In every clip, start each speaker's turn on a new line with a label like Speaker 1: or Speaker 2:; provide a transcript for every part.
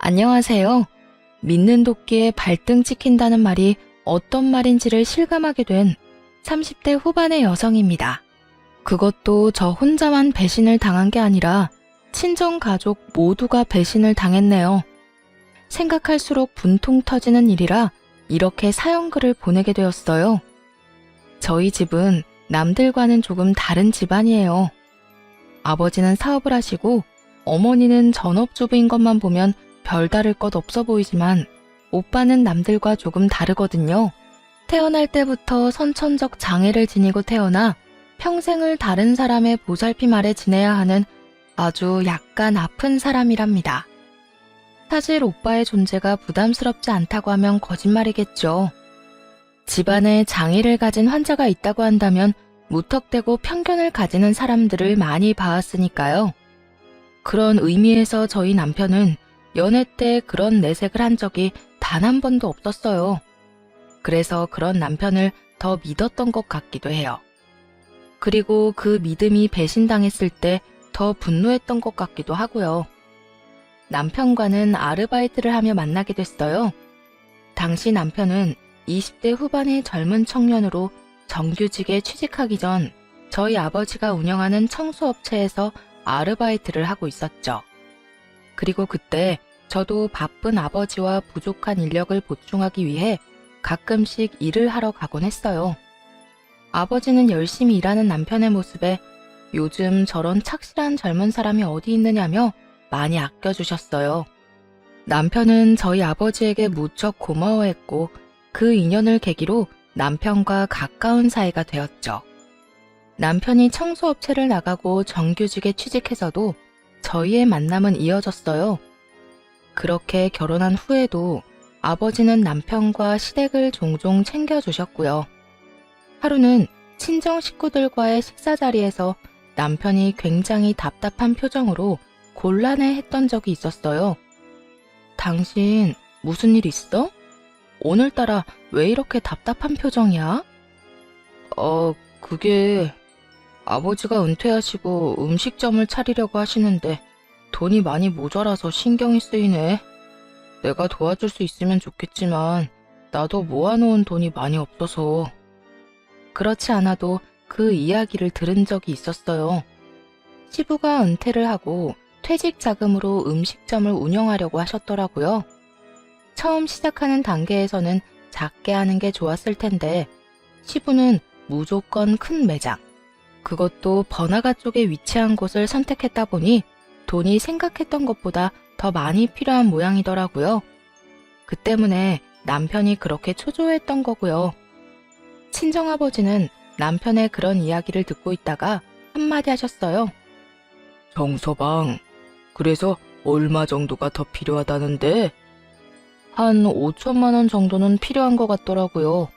Speaker 1: 안녕하세요. 믿는 도끼에 발등 찍힌다는 말이 어떤 말인지를 실감하게 된 30대 후반의 여성입니다. 그것도 저 혼자만 배신을 당한 게 아니라 친정 가족 모두가 배신을 당했네요. 생각할수록 분통 터지는 일이라 이렇게 사연글을 보내게 되었어요. 저희 집은 남들과는 조금 다른 집안이에요. 아버지는 사업을 하시고 어머니는 전업주부인 것만 보면 별다를 것 없어 보이지만 오빠는 남들과 조금 다르거든요. 태어날 때부터 선천적 장애를 지니고 태어나 평생을 다른 사람의 보살핌 아래 지내야 하는 아주 약간 아픈 사람이랍니다. 사실 오빠의 존재가 부담스럽지 않다고 하면 거짓말이겠죠. 집안에 장애를 가진 환자가 있다고 한다면 무턱대고 편견을 가지는 사람들을 많이 봐왔으니까요. 그런 의미에서 저희 남편은 연애 때 그런 내색을 한 적이 단 한 번도 없었어요. 그래서 그런 남편을 더 믿었던 것 같기도 해요. 그리고 그 믿음이 배신당했을 때 더 분노했던 것 같기도 하고요. 남편과는 아르바이트를 하며 만나게 됐어요. 당시 남편은 20대 후반의 젊은 청년으로 정규직에 취직하기 전 저희 아버지가 운영하는 청소업체에서 아르바이트를 하고 있었죠. 그리고 그때 저도 바쁜 아버지와 부족한 인력을 보충하기 위해 가끔씩 일을 하러 가곤 했어요. 아버지는 열심히 일하는 남편의 모습에 요즘 저런 착실한 젊은 사람이 어디 있느냐며 많이 아껴주셨어요. 남편은 저희 아버지에게 무척 고마워했고 그 인연을 계기로 남편과 가까운 사이가 되었죠. 남편이 청소업체를 나가고 정규직에 취직해서도 저희의 만남은 이어졌어요. 그렇게 결혼한 후에도 아버지는 남편과 시댁을 종종 챙겨주셨고요. 하루는 친정 식구들과의 식사 자리에서 남편이 굉장히 답답한 표정으로 곤란해했던 적이 있었어요. 당신 무슨 일 있어? 오늘따라 왜 이렇게 답답한 표정이야? 그게 아버지가 은퇴하시고 음식점을 차리려고 하시는데 돈이 많이 모자라서 신경이 쓰이네. 내가 도와줄 수 있으면 좋겠지만 나도 모아놓은 돈이 많이 없어서. 그렇지 않아도 그 이야기를 들은 적이 있었어요. 시부가 은퇴를 하고 퇴직 자금으로 음식점을 운영하려고 하셨더라고요. 처음 시작하는 단계에서는 작게 하는 게 좋았을 텐데 시부는 무조건 큰 매장, 그것도 번화가 쪽에 위치한 곳을 선택했다 보니 돈이 생각했던 것보다 더 많이 필요한 모양이더라고요. 그 때문에 남편이 그렇게 초조했던 거고요. 친정아버지는 남편의 그런 이야기를 듣고 있다가 한마디 하셨어요. 정서방, 그래서 얼마 정도가 더 필요하다는데? 한 5천만 원 정도는 필요한 것 같더라고요.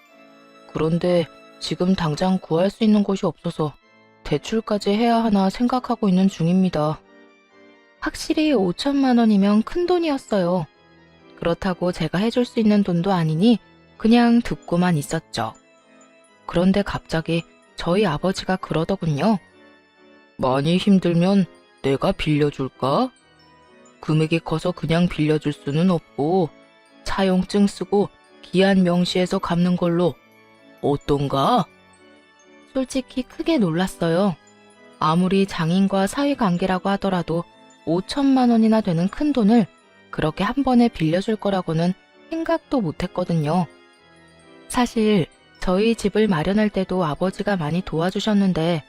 Speaker 1: 그런데 지금 당장 구할 수 있는 곳이 없어서 대출까지 해야 하나 생각하고 있는 중입니다. 확실히 5천만 원이면 큰 돈이었어요. 그렇다고 제가 해줄 수 있는 돈도 아니니 그냥 듣고만 있었죠. 그런데 갑자기 저희 아버지가 그러더군요. 많이 힘들면 내가 빌려줄까? 금액이 커서 그냥 빌려줄 수는 없고 차용증 쓰고 기한 명시해서 갚는 걸로 어떤가? 솔직히 크게 놀랐어요. 아무리 장인과 사위관계라고 하더라도 5천만 원이나 되는 큰 돈을 그렇게 한 번에 빌려줄 거라고는 생각도 못했거든요. 사실 저희 집을 마련할 때도 아버지가 많이 도와주셨는데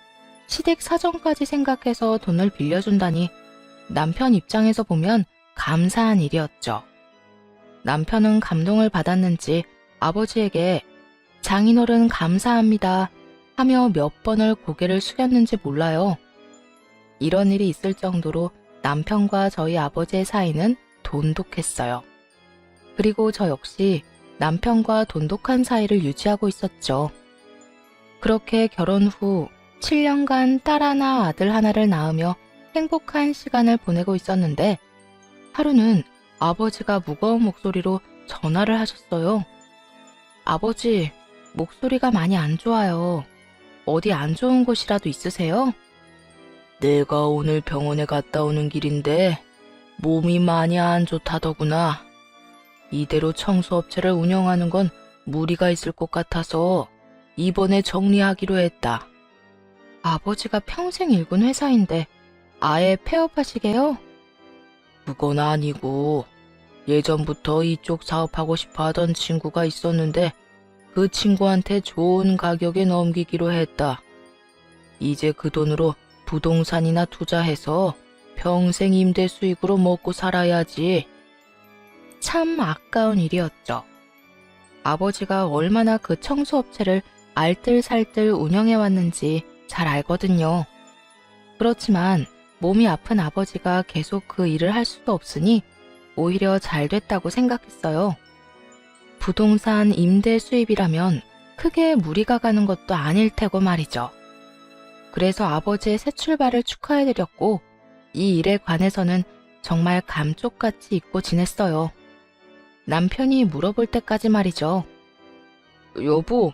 Speaker 1: 시댁 사정까지 생각해서 돈을 빌려준다니 남편 입장에서 보면 감사한 일이었죠. 남편은 감동을 받았는지 아버지에게 장인어른 감사합니다 하며 몇 번을 고개를 숙였는지 몰라요. 이런 일이 있을 정도로 남편과 저희 아버지의 사이는 돈독했어요. 그리고 저 역시 남편과 돈독한 사이를 유지하고 있었죠. 그렇게 결혼 후 7년간 딸 하나 아들 하나를 낳으며 행복한 시간을 보내고 있었는데 하루는 아버지가 무거운 목소리로 전화를 하셨어요. 아버지, 목소리가 많이 안 좋아요. 어디 안 좋은 곳이라도 있으세요? 내가 오늘 병원에 갔다 오는 길인데 몸이 많이 안 좋다더구나. 이대로 청소업체를 운영하는 건 무리가 있을 것 같아서 이번에 정리하기로 했다. 아버지가 평생 일군 회사인데 아예 폐업하시게요? 그건 아니고 예전부터 이쪽 사업하고 싶어 하던 친구가 있었는데 그 친구한테 좋은 가격에 넘기기로 했다. 이제 그 돈으로 부동산이나 투자해서 평생 임대 수익으로 먹고 살아야지. 참 아까운 일이었죠. 아버지가 얼마나 그 청소업체를 알뜰살뜰 운영해왔는지 잘 알거든요. 그렇지만 몸이 아픈 아버지가 계속 그 일을 할 수도 없으니 오히려 잘 됐다고 생각했어요. 부동산 임대 수입이라면 크게 무리가 가는 것도 아닐 테고 말이죠. 그래서 아버지의 새 출발을 축하해드렸고 이 일에 관해서는 정말 감쪽같이 잊고 지냈어요. 남편이 물어볼 때까지 말이죠. 여보,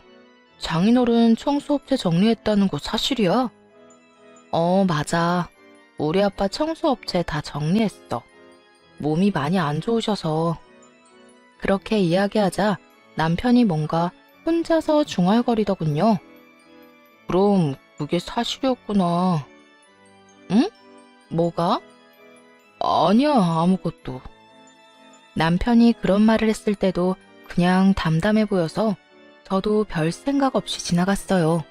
Speaker 1: 장인어른 청소업체 정리했다는 거 사실이야? 맞아. 우리 아빠 청소업체 다 정리했어. 몸이 많이 안 좋으셔서. 그렇게 이야기하자 남편이 뭔가 혼자서 중얼거리더군요. 그럼 그게 사실이었구나. 응? 뭐가? 아니야, 아무것도. 남편이 그런 말을 했을 때도 그냥 담담해 보여서 저도 별 생각 없이 지나갔어요.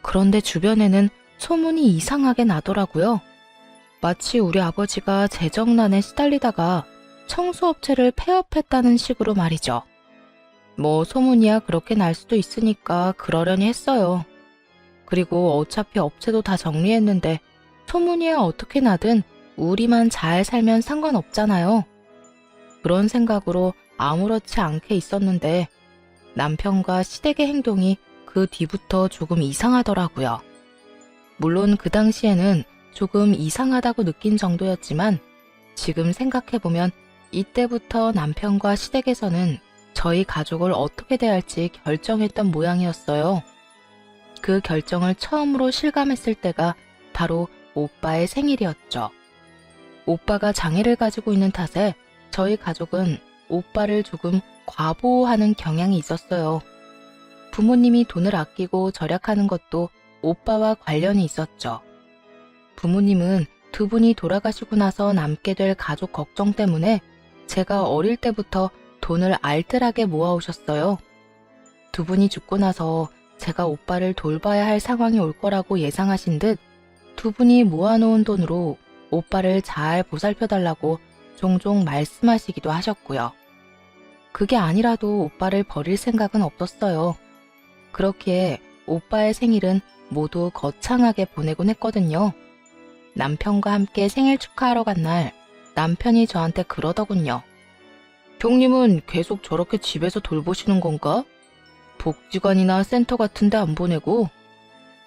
Speaker 1: 그런데 주변에는 소문이 이상하게 나더라고요. 마치 우리 아버지가 재정난에 시달리다가 청소업체를 폐업했다는 식으로 말이죠. 뭐 소문이야 그렇게 날 수도 있으니까 그러려니 했어요. 그리고 어차피 업체도 다 정리했는데 소문이야 어떻게 나든 우리만 잘 살면 상관없잖아요. 그런 생각으로 아무렇지 않게 있었는데 남편과 시댁의 행동이 그 뒤부터 조금 이상하더라고요. 물론 그 당시에는 조금 이상하다고 느낀 정도였지만 지금 생각해보면 이때부터 남편과 시댁에서는 저희 가족을 어떻게 대할지 결정했던 모양이었어요. 그 결정을 처음으로 실감했을 때가 바로 오빠의 생일이었죠. 오빠가 장애를 가지고 있는 탓에 저희 가족은 오빠를 조금 과보호하는 경향이 있었어요. 부모님이 돈을 아끼고 절약하는 것도 오빠와 관련이 있었죠. 부모님은 두 분이 돌아가시고 나서 남게 될 가족 걱정 때문에 제가 어릴 때부터 돈을 알뜰하게 모아오셨어요. 두 분이 죽고 나서 제가 오빠를 돌봐야 할 상황이 올 거라고 예상하신 듯 두 분이 모아놓은 돈으로 오빠를 잘 보살펴달라고 종종 말씀하시기도 하셨고요. 그게 아니라도 오빠를 버릴 생각은 없었어요. 그렇기에 오빠의 생일은 모두 거창하게 보내곤 했거든요. 남편과 함께 생일 축하하러 간 날 남편이 저한테 그러더군요. 형님은 계속 저렇게 집에서 돌보시는 건가? 복지관이나 센터 같은 데 안 보내고?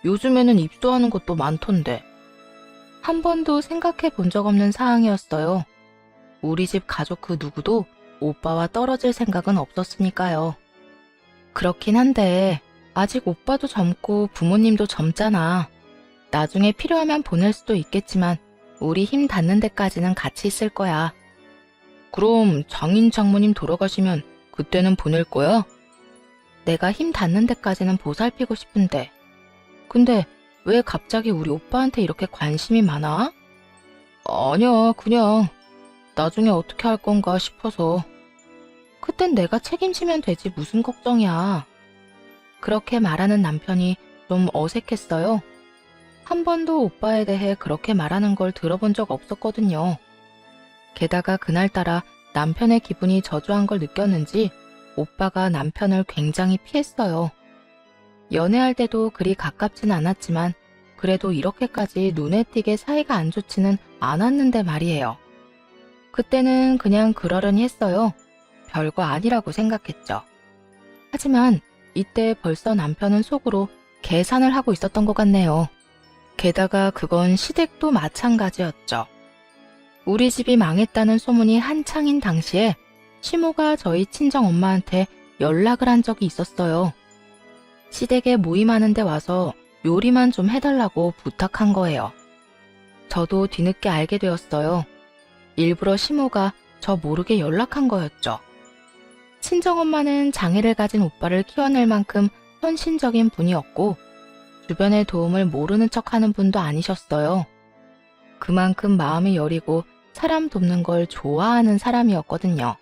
Speaker 1: 요즘에는 입소하는 것도 많던데. 한 번도 생각해 본 적 없는 사항이었어요. 우리 집 가족 그 누구도 오빠와 떨어질 생각은 없었으니까요. 그렇긴 한데 아직 오빠도 젊고 부모님도 젊잖아. 나중에 필요하면 보낼 수도 있겠지만 우리 힘 닿는 데까지는 같이 있을 거야. 그럼 장인 장모님 돌아가시면 그때는 보낼 거야? 내가 힘 닿는 데까지는 보살피고 싶은데. 근데 왜 갑자기 우리 오빠한테 이렇게 관심이 많아? 아니야, 그냥 나중에 어떻게 할 건가 싶어서. 그땐 내가 책임지면 되지 무슨 걱정이야. 그렇게 말하는 남편이 좀 어색했어요. 한 번도 오빠에 대해 그렇게 말하는 걸 들어본 적 없었거든요. 게다가 그날따라 남편의 기분이 저조한 걸 느꼈는지 오빠가 남편을 굉장히 피했어요. 연애할 때도 그리 가깝진 않았지만 그래도 이렇게까지 눈에 띄게 사이가 안 좋지는 않았는데 말이에요. 그때는 그냥 그러려니 했어요. 별거 아니라고 생각했죠. 하지만 이때 벌써 남편은 속으로 계산을 하고 있었던 것 같네요. 게다가 그건 시댁도 마찬가지였죠. 우리 집이 망했다는 소문이 한창인 당시에 시모가 저희 친정 엄마한테 연락을 한 적이 있었어요. 시댁에 모임하는 데 와서 요리만 좀 해달라고 부탁한 거예요. 저도 뒤늦게 알게 되었어요. 일부러 시모가 저 모르게 연락한 거였죠. 친정엄마는 장애를 가진 오빠를 키워낼 만큼 헌신적인 분이었고 주변의 도움을 모르는 척하는 분도 아니셨어요. 그만큼 마음이 여리고 사람 돕는 걸 좋아하는 사람이었거든요.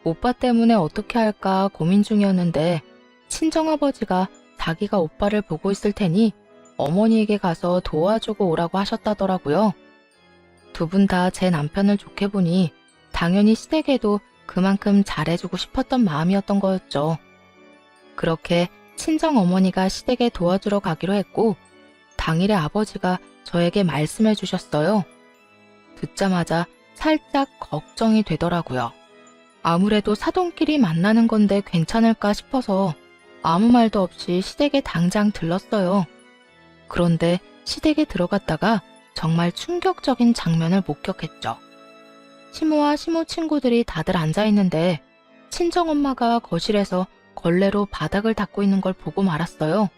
Speaker 1: 오빠 때문에 어떻게 할까 고민 중이었는데 친정아버지가 자기가 오빠를 보고 있을 테니 어머니에게 가서 도와주고 오라고 하셨다더라고요. 두 분 다 제 남편을 좋게 보니 당연히 시댁에도 그만큼 잘해주고 싶었던 마음이었던 거였죠. 그렇게 친정어머니가 시댁에 도와주러 가기로 했고 당일에 아버지가 저에게 말씀해 주셨어요. 듣자마자 살짝 걱정이 되더라고요. 아무래도 사돈끼리 만나는 건데 괜찮을까 싶어서 아무 말도 없이 시댁에 당장 들렀어요. 그런데 시댁에 들어갔다가 정말 충격적인 장면을 목격했죠. 시모와 시모 친구들이 다들 앉아있는데 친정엄마가 거실에서 걸레로 바닥을 닦고 있는 걸 보고 말았어요.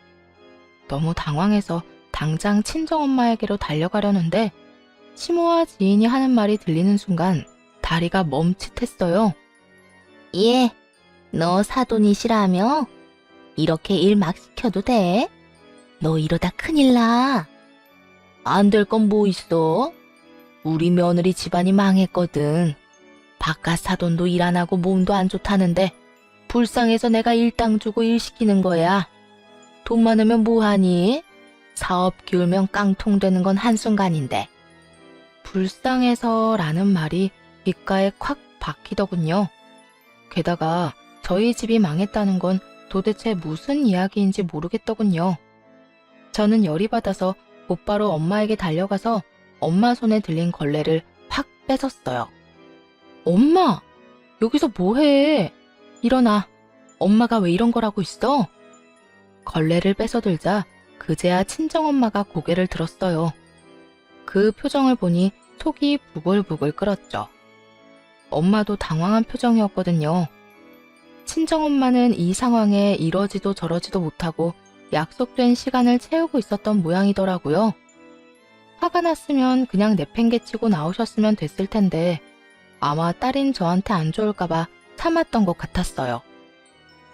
Speaker 1: 너무 당황해서 당장 친정엄마에게로 달려가려는데 시모와 지인이 하는 말이 들리는 순간 다리가 멈칫했어요.
Speaker 2: 얘, 너 사돈이 싫어하며? 이렇게 일 막 시켜도 돼? 너 이러다 큰일 나. 안 될 건 뭐 있어? 우리 며느리 집안이 망했거든. 바깥 사돈도 일 안 하고 몸도 안 좋다는데 불쌍해서 내가 일당 주고 일 시키는 거야. 돈 많으면 뭐하니? 사업 기울면 깡통 되는 건 한순간인데.
Speaker 1: 불쌍해서라는 말이 귓가에 콱 박히더군요. 게다가 저희 집이 망했다는 건 도대체 무슨 이야기인지 모르겠더군요. 저는 열이 받아서 곧바로 엄마에게 달려가서 엄마 손에 들린 걸레를 확 뺏었어요. 엄마! 여기서 뭐해? 일어나. 엄마가 왜 이런 거라고 있어? 걸레를 뺏어들자 그제야 친정엄마가 고개를 들었어요. 그 표정을 보니 속이 부글부글 끓었죠. 엄마도 당황한 표정이었거든요. 친정엄마는 이 상황에 이러지도 저러지도 못하고 약속된 시간을 채우고 있었던 모양이더라고요. 화가 났으면 그냥 내팽개치고 나오셨으면 됐을 텐데 아마 딸인 저한테 안 좋을까봐 참았던 것 같았어요.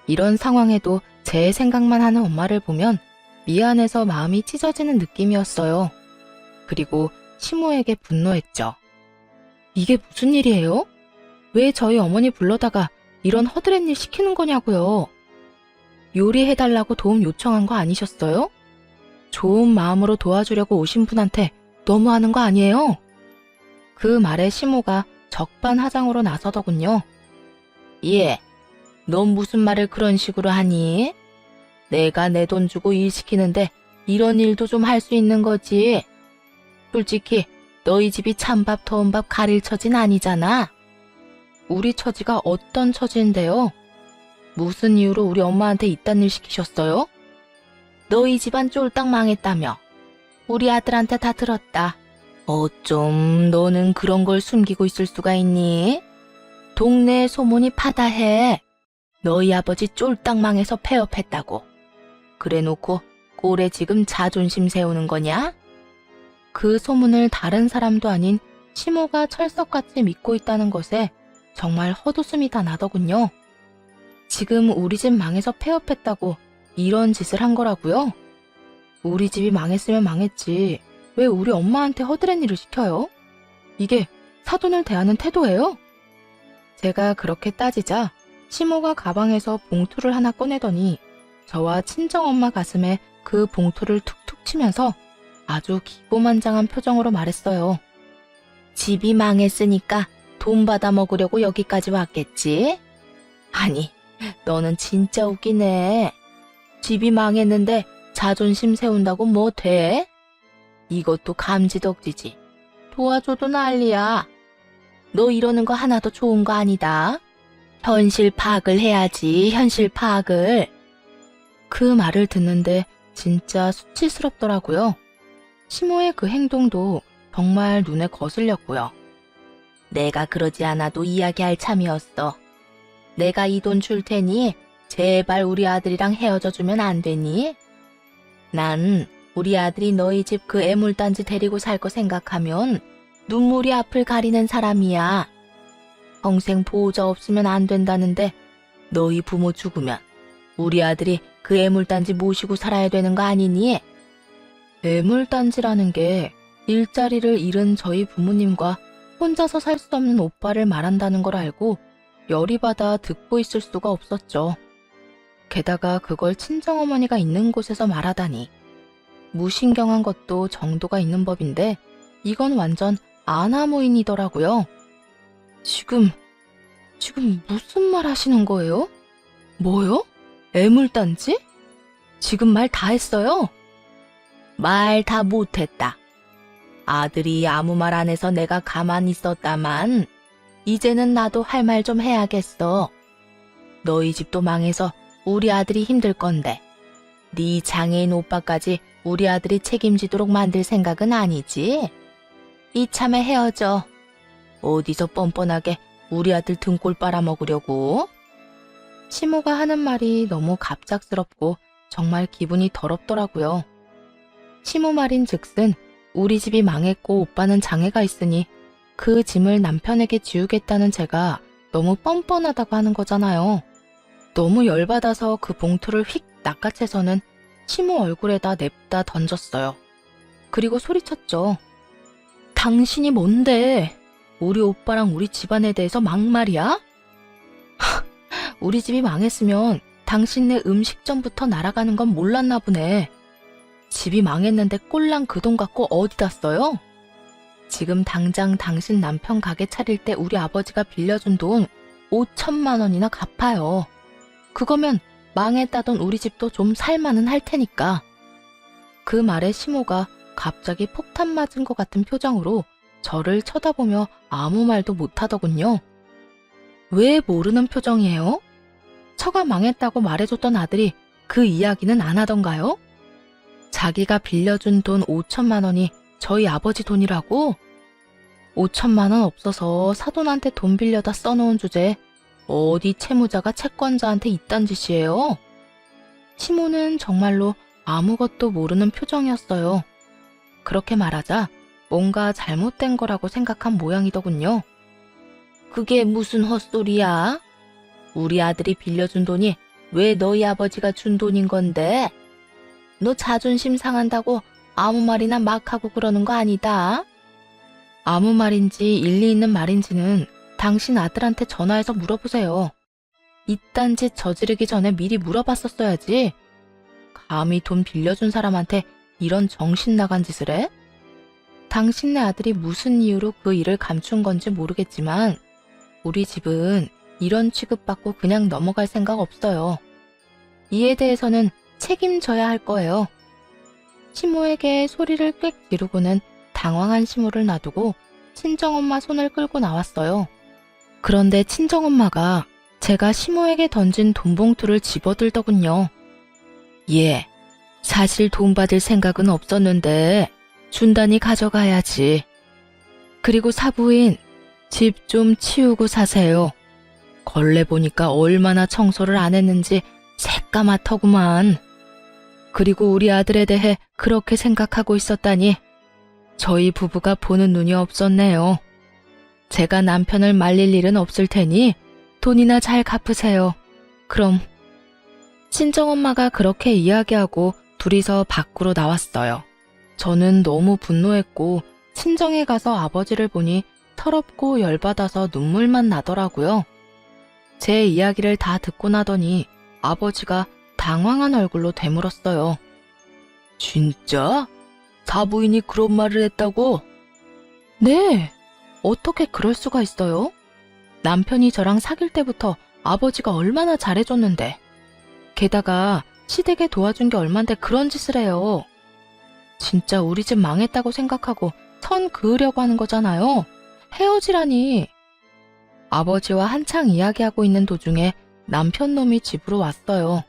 Speaker 1: 이런 상황에도 제 생각만 하는 엄마를 보면 미안해서 마음이 찢어지는 느낌이었어요. 그리고 시모에게 분노했죠. 이게 무슨 일이에요? 왜 저희 어머니 불러다가 이런 허드렛 일 시키는 거냐고요? 요리해달라고 도움 요청한 거 아니셨어요? 좋은 마음으로 도와주려고 오신 분한테 너무하는 거 아니에요? 그 말에 시모가 적반하장으로 나서더군요.
Speaker 2: 얘, 넌 무슨 말을 그런 식으로 하니? 내가 내 돈 주고 일 시키는데 이런 일도 좀 할 수 있는 거지. 솔직히 너희 집이 찬밥 더운밥 가릴 처진 아니잖아.
Speaker 1: 우리 처지가 어떤 처지인데요? 무슨 이유로 우리 엄마한테 이딴 일 시키셨어요?
Speaker 2: 너희 집안 쫄딱 망했다며. 우리 아들한테 다 들었다. 어쩜 너는 그런 걸 숨기고 있을 수가 있니? 동네에 소문이 파다해. 너희 아버지 쫄딱 망해서 폐업했다고. 그래놓고 꼴에 지금 자존심 세우는 거냐?
Speaker 1: 그 소문을 다른 사람도 아닌 시모가 철석같이 믿고 있다는 것에 정말 헛웃음이 다 나더군요. 지금 우리 집 망해서 폐업했다고 이런 짓을 한 거라고요? 우리 집이 망했으면 망했지. 왜 우리 엄마한테 허드렛 일을 시켜요? 이게 사돈을 대하는 태도예요? 제가 그렇게 따지자 시모가 가방에서 봉투를 하나 꺼내더니 저와 친정엄마 가슴에 그 봉투를 툭툭 치면서 아주 기고만장한 표정으로 말했어요.
Speaker 2: 집이 망했으니까 돈 받아 먹으려고 여기까지 왔겠지? 아니, 너는 진짜 웃기네. 집이 망했는데 자존심 세운다고 뭐 돼? 이것도 감지덕지지. 도와줘도 난리야. 너 이러는 거 하나도 좋은 거 아니다. 현실 파악을 해야지, 현실 파악을.
Speaker 1: 그 말을 듣는데 진짜 수치스럽더라고요. 시모의 그 행동도 정말 눈에 거슬렸고요.
Speaker 2: 내가 그러지 않아도 이야기할 참이었어. 내가 이 돈 줄 테니 제발 우리 아들이랑 헤어져 주면 안 되니? 난 우리 아들이 너희 집 그 애물단지 데리고 살 거 생각하면 눈물이 앞을 가리는 사람이야. 평생 보호자 없으면 안 된다는데 너희 부모 죽으면 우리 아들이 그 애물단지 모시고 살아야 되는 거 아니니?
Speaker 1: 애물단지라는 게 일자리를 잃은 저희 부모님과 혼자서 살 수 없는 오빠를 말한다는 걸 알고 열이 받아 듣고 있을 수가 없었죠. 게다가 그걸 친정어머니가 있는 곳에서 말하다니. 무신경한 것도 정도가 있는 법인데 이건 완전 아나무인이더라고요. 지금 무슨 말 하시는 거예요? 뭐요? 애물단지? 지금 말 다 했어요?
Speaker 2: 말 다 못했다. 아들이 아무 말 안 해서 내가 가만히 있었다만 이제는 나도 할 말 좀 해야겠어. 너희 집도 망해서 우리 아들이 힘들 건데 네 장애인 오빠까지 우리 아들이 책임지도록 만들 생각은 아니지? 이참에 헤어져. 어디서 뻔뻔하게 우리 아들 등골 빨아먹으려고?
Speaker 1: 시모가 하는 말이 너무 갑작스럽고 정말 기분이 더럽더라고요. 시모 말인 즉슨 우리 집이 망했고 오빠는 장애가 있으니 그 짐을 남편에게 지우겠다는 제가 너무 뻔뻔하다고 하는 거잖아요. 너무 열받아서 그 봉투를 휙 낚아채서는 시모 얼굴에다 냅다 던졌어요. 그리고 소리쳤죠. 당신이 뭔데? 우리 오빠랑 우리 집안에 대해서 막말이야? 우리 집이 망했으면 당신네 음식점부터 날아가는 건 몰랐나 보네. 집이 망했는데 꼴랑 그 돈 갖고 어디다 써요? 지금 당장 당신 남편 가게 차릴 때 우리 아버지가 빌려준 돈 5천만 원이나 갚아요. 그거면 망했다던 우리 집도 좀 살만은 할 테니까. 그 말에 시모가 갑자기 폭탄 맞은 것 같은 표정으로 저를 쳐다보며 아무 말도 못하더군요. 왜 모르는 표정이에요? 처가 망했다고 말해줬던 아들이 그 이야기는 안 하던가요? 자기가 빌려준 돈 5천만 원이 저희 아버지 돈이라고? 5천만 원 없어서 사돈한테 돈 빌려다 써놓은 주제에 어디 채무자가 채권자한테 이딴 짓이에요? 시모는 정말로 아무것도 모르는 표정이었어요. 그렇게 말하자 뭔가 잘못된 거라고 생각한 모양이더군요.
Speaker 2: 그게 무슨 헛소리야? 우리 아들이 빌려준 돈이 왜 너희 아버지가 준 돈인 건데? 너 자존심 상한다고 아무 말이나 막 하고 그러는 거 아니다.
Speaker 1: 아무 말인지 일리 있는 말인지는 당신 아들한테 전화해서 물어보세요. 이딴 짓 저지르기 전에 미리 물어봤었어야지. 감히 돈 빌려준 사람한테 이런 정신 나간 짓을 해? 당신네 아들이 무슨 이유로 그 일을 감춘 건지 모르겠지만 우리 집은 이런 취급받고 그냥 넘어갈 생각 없어요. 이에 대해서는 책임져야 할 거예요. 시모에게 소리를 꽥 지르고는 당황한 시모를 놔두고 친정엄마 손을 끌고 나왔어요. 그런데 친정엄마가 제가 시모에게 던진 돈 봉투를 집어들더군요.
Speaker 2: 예, 사실 돈 받을 생각은 없었는데 준다니 가져가야지.
Speaker 1: 그리고 사부인, 집 좀 치우고 사세요. 걸레 보니까 얼마나 청소를 안 했는지 새까맣더구만. 그리고 우리 아들에 대해 그렇게 생각하고 있었다니 저희 부부가 보는 눈이 없었네요. 제가 남편을 말릴 일은 없을 테니 돈이나 잘 갚으세요. 그럼. 친정엄마가 그렇게 이야기하고 둘이서 밖으로 나왔어요. 저는 너무 분노했고 친정에 가서 아버지를 보니 더럽고 열받아서 눈물만 나더라고요. 제 이야기를 다 듣고 나더니 아버지가 당황한 얼굴로 되물었어요.
Speaker 2: 진짜? 사부인이 그런 말을 했다고?
Speaker 1: 네, 어떻게 그럴 수가 있어요? 남편이 저랑 사귈 때부터 아버지가 얼마나 잘해줬는데. 게다가 시댁에 도와준 게 얼만데 그런 짓을 해요. 진짜 우리 집 망했다고 생각하고 선 그으려고 하는 거잖아요. 헤어지라니. 아버지와 한창 이야기하고 있는 도중에 남편 놈이 집으로 왔어요.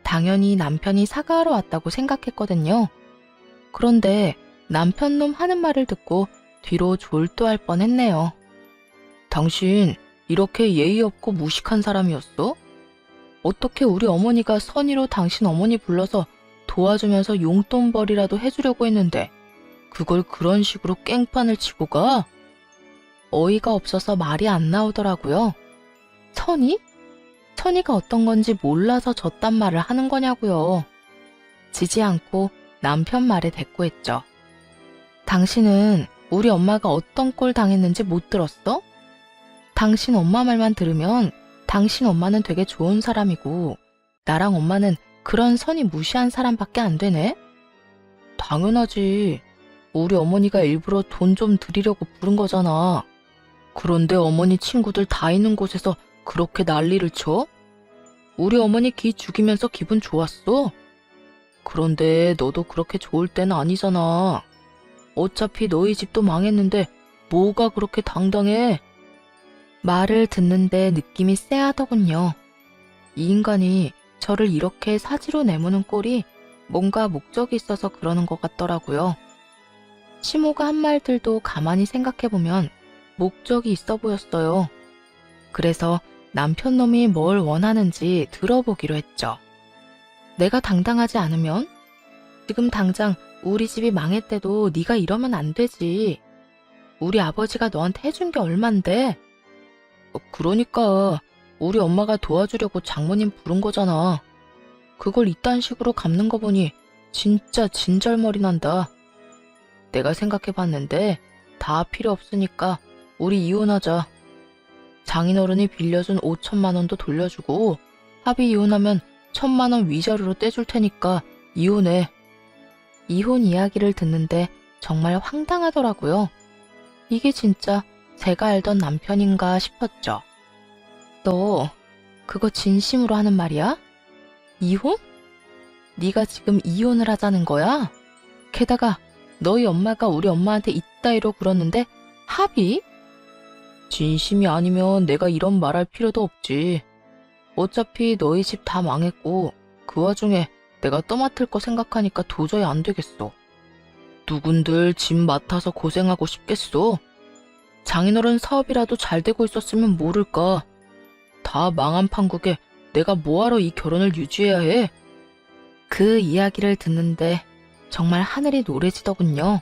Speaker 1: 당연히 남편이 사과하러 왔다고 생각했거든요. 그런데 남편 놈 하는 말을 듣고 뒤로 졸도할 뻔했네요. 당신 이렇게 예의 없고 무식한 사람이었어? 어떻게 우리 어머니가 선의로 당신 어머니 불러서 도와주면서 용돈벌이라도 해주려고 했는데 그걸 그런 식으로 깽판을 치고 가? 어이가 없어서 말이 안 나오더라고요. 선의? 선의가 어떤 건지 몰라서 저딴 말을 하는 거냐고요. 지지 않고 남편 말에 대꾸했죠. 당신은 우리 엄마가 어떤 꼴 당했는지 못 들었어? 당신 엄마 말만 들으면 당신 엄마는 되게 좋은 사람이고 나랑 엄마는 그런 선이 무시한 사람밖에 안 되네? 당연하지. 우리 어머니가 일부러 돈 좀 드리려고 부른 거잖아. 그런데 어머니 친구들 다 있는 곳에서 그렇게 난리를 쳐? 우리 어머니 기 죽이면서 기분 좋았어. 그런데 너도 그렇게 좋을 때는 아니잖아. 어차피 너희 집도 망했는데 뭐가 그렇게 당당해? 말을 듣는데 느낌이 쎄하더군요. 이 인간이 저를 이렇게 사지로 내모는 꼴이 뭔가 목적이 있어서 그러는 것 같더라고요. 시모가 한 말들도 가만히 생각해보면 목적이 있어 보였어요. 그래서 남편 놈이 뭘 원하는지 들어보기로 했죠. 내가 당당하지 않으면? 지금 당장 우리 집이 망했대도 네가 이러면 안 되지. 우리 아버지가 너한테 해준 게 얼만데? 그러니까 우리 엄마가 도와주려고 장모님 부른 거잖아. 그걸 이딴 식으로 갚는 거 보니 진짜 진절머리 난다. 내가 생각해봤는데 다 필요 없으니까 우리 이혼하자. 장인어른이 빌려준 5천만 원도 돌려주고 합의 이혼하면 1,000만 원 위자료로 떼줄 테니까 이혼해. 이혼 이야기를 듣는데 정말 황당하더라고요. 이게 진짜 제가 알던 남편인가 싶었죠. 너 그거 진심으로 하는 말이야? 이혼? 네가 지금 이혼을 하자는 거야? 게다가 너희 엄마가 우리 엄마한테 이따위로 굴었는데 합의? 진심이 아니면 내가 이런 말할 필요도 없지. 어차피 너희 집 다 망했고 그 와중에 내가 떠맡을 거 생각하니까 도저히 안 되겠어. 누군들 집 맡아서 고생하고 싶겠어. 장인어른 사업이라도 잘 되고 있었으면 모를까. 다 망한 판국에 내가 뭐하러 이 결혼을 유지해야 해? 그 이야기를 듣는데 정말 하늘이 노래지더군요.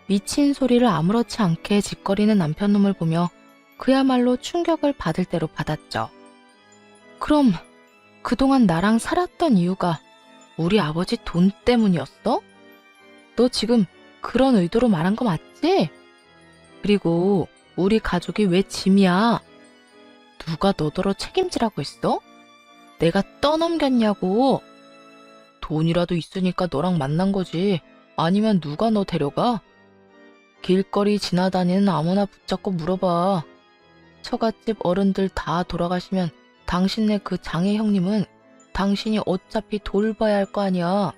Speaker 1: 미친 소리를 아무렇지 않게 짓거리는 남편놈을 보며 그야말로 충격을 받을 대로 받았죠. 그럼 그동안 나랑 살았던 이유가 우리 아버지 돈 때문이었어? 너 지금 그런 의도로 말한 거 맞지? 그리고 우리 가족이 왜 짐이야? 누가 너더러 책임지라고 했어? 내가 떠넘겼냐고. 돈이라도 있으니까 너랑 만난 거지. 아니면 누가 너 데려가? 길거리 지나다니는 아무나 붙잡고 물어봐. 처갓집 어른들 다 돌아가시면 당신네 그 장애 형님은 당신이 어차피 돌봐야 할 거 아니야.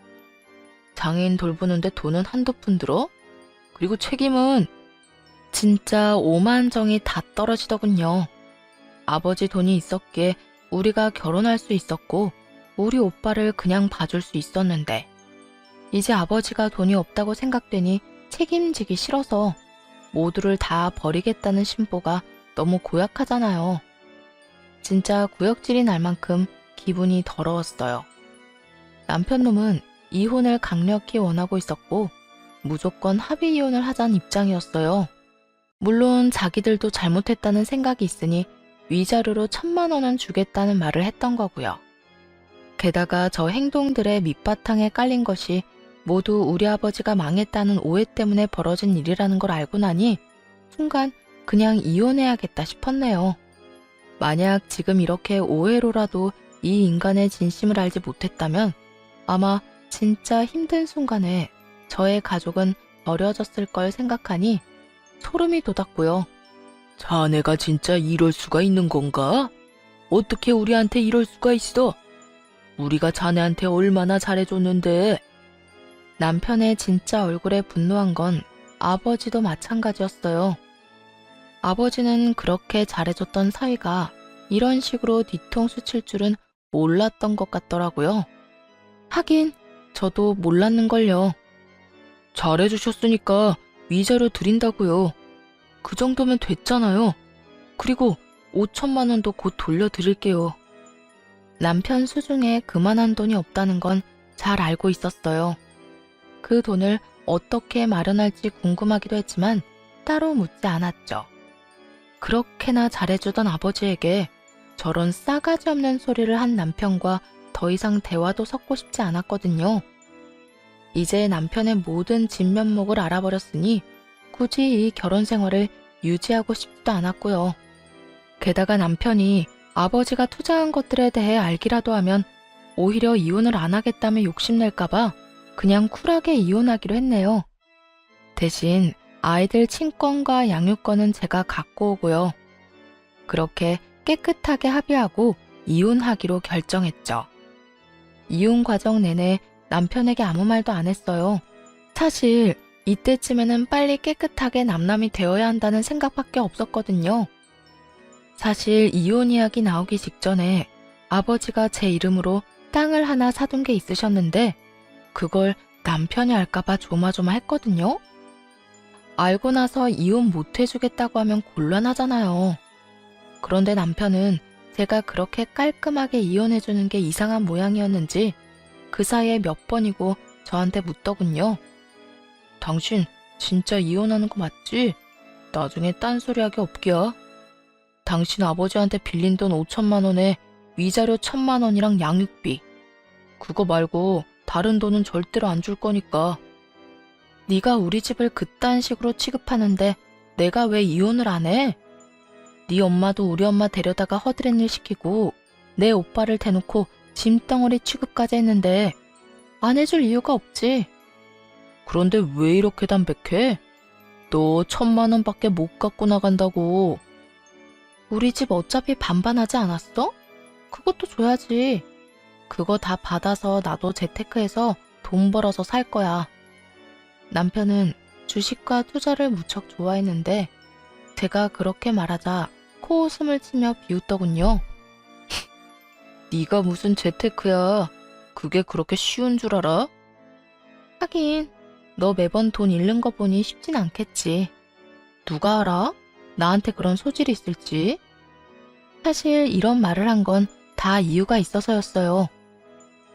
Speaker 1: 장애인 돌보는데 돈은 한두 푼 들어? 그리고 책임은 진짜 오만정이 다 떨어지더군요. 아버지 돈이 있었기에 우리가 결혼할 수 있었고 우리 오빠를 그냥 봐줄 수 있었는데 이제 아버지가 돈이 없다고 생각되니 책임지기 싫어서 모두를 다 버리겠다는 심보가 너무 고약하잖아요. 진짜 구역질이 날 만큼 기분이 더러웠어요. 남편놈은 이혼을 강력히 원하고 있었고 무조건 합의 이혼을 하자는 입장이었어요. 물론 자기들도 잘못했다는 생각이 있으니 위자료로 1,000만 원은 주겠다는 말을 했던 거고요. 게다가 저 행동들의 밑바탕에 깔린 것이 모두 우리 아버지가 망했다는 오해 때문에 벌어진 일이라는 걸 알고 나니 순간 그냥 이혼해야겠다 싶었네요. 만약 지금 이렇게 오해로라도 이 인간의 진심을 알지 못했다면 아마 진짜 힘든 순간에 저의 가족은 버려졌을 걸 생각하니 소름이 돋았고요. 자네가 진짜 이럴 수가 있는 건가? 어떻게 우리한테 이럴 수가 있어? 우리가 자네한테 얼마나 잘해줬는데. 남편의 진짜 얼굴에 분노한 건 아버지도 마찬가지였어요. 아버지는 그렇게 잘해줬던 사위가 이런 식으로 뒤통수 칠 줄은 몰랐던 것 같더라고요. 하긴 저도 몰랐는걸요. 잘해주셨으니까 위자료 드린다고요. 그 정도면 됐잖아요. 그리고 5천만 원도 곧 돌려드릴게요. 남편 수중에 그만한 돈이 없다는 건 잘 알고 있었어요. 그 돈을 어떻게 마련할지 궁금하기도 했지만 따로 묻지 않았죠. 그렇게나 잘해주던 아버지에게 저런 싸가지 없는 소리를 한 남편과 더 이상 대화도 섞고 싶지 않았거든요. 이제 남편의 모든 진면목을 알아버렸으니 굳이 이 결혼 생활을 유지하고 싶지도 않았고요. 게다가 남편이 아버지가 투자한 것들에 대해 알기라도 하면 오히려 이혼을 안 하겠다며 욕심낼까봐 그냥 쿨하게 이혼하기로 했네요. 대신 아이들 친권과 양육권은 제가 갖고 오고요. 그렇게 깨끗하게 합의하고 이혼하기로 결정했죠. 이혼 과정 내내 남편에게 아무 말도 안 했어요. 사실 이때쯤에는 빨리 깨끗하게 남남이 되어야 한다는 생각밖에 없었거든요. 사실 이혼 이야기 나오기 직전에 아버지가 제 이름으로 땅을 하나 사둔 게 있으셨는데 그걸 남편이 알까봐 조마조마했거든요. 알고 나서 이혼 못 해주겠다고 하면 곤란하잖아요. 그런데 남편은 제가 그렇게 깔끔하게 이혼해주는 게 이상한 모양이었는지 그 사이에 몇 번이고 저한테 묻더군요. 당신 진짜 이혼하는 거 맞지? 나중에 딴소리하기 없기야. 당신 아버지한테 빌린 돈 5천만 원에 위자료 1,000만 원이랑 양육비. 그거 말고 다른 돈은 절대로 안 줄 거니까. 네가 우리 집을 그딴 식으로 취급하는데 내가 왜 이혼을 안 해? 네 엄마도 우리 엄마 데려다가 허드렛 일 시키고 내 오빠를 대놓고 짐덩어리 취급까지 했는데 안 해줄 이유가 없지. 그런데 왜 이렇게 담백해? 너 1,000만 원밖에 못 갖고 나간다고. 우리 집 어차피 반반하지 않았어? 그것도 줘야지. 그거 다 받아서 나도 재테크해서 돈 벌어서 살 거야. 남편은 주식과 투자를 무척 좋아했는데 제가 그렇게 말하자 코웃음을 치며 비웃더군요. 네가 무슨 재테크야. 그게 그렇게 쉬운 줄 알아? 하긴 너 매번 돈 잃는 거 보니 쉽진 않겠지. 누가 알아? 나한테 그런 소질이 있을지. 사실 이런 말을 한 건 다 이유가 있어서였어요.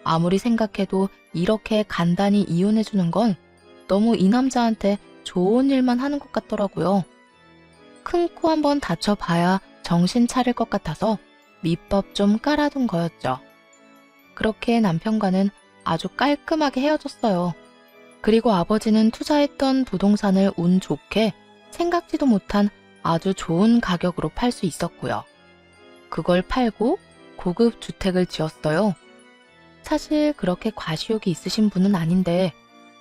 Speaker 1: 아무리 생각해도 이렇게 간단히 이혼해주는 건 너무 이 남자한테 좋은 일만 하는 것 같더라고요. 큰 코 한번 다쳐봐야 정신 차릴 것 같아서 밑밥 좀 깔아둔 거였죠. 그렇게 남편과는 아주 깔끔하게 헤어졌어요. 그리고 아버지는 투자했던 부동산을 운 좋게 생각지도 못한 아주 좋은 가격으로 팔 수 있었고요. 그걸 팔고 고급 주택을 지었어요. 사실 그렇게 과시욕이 있으신 분은 아닌데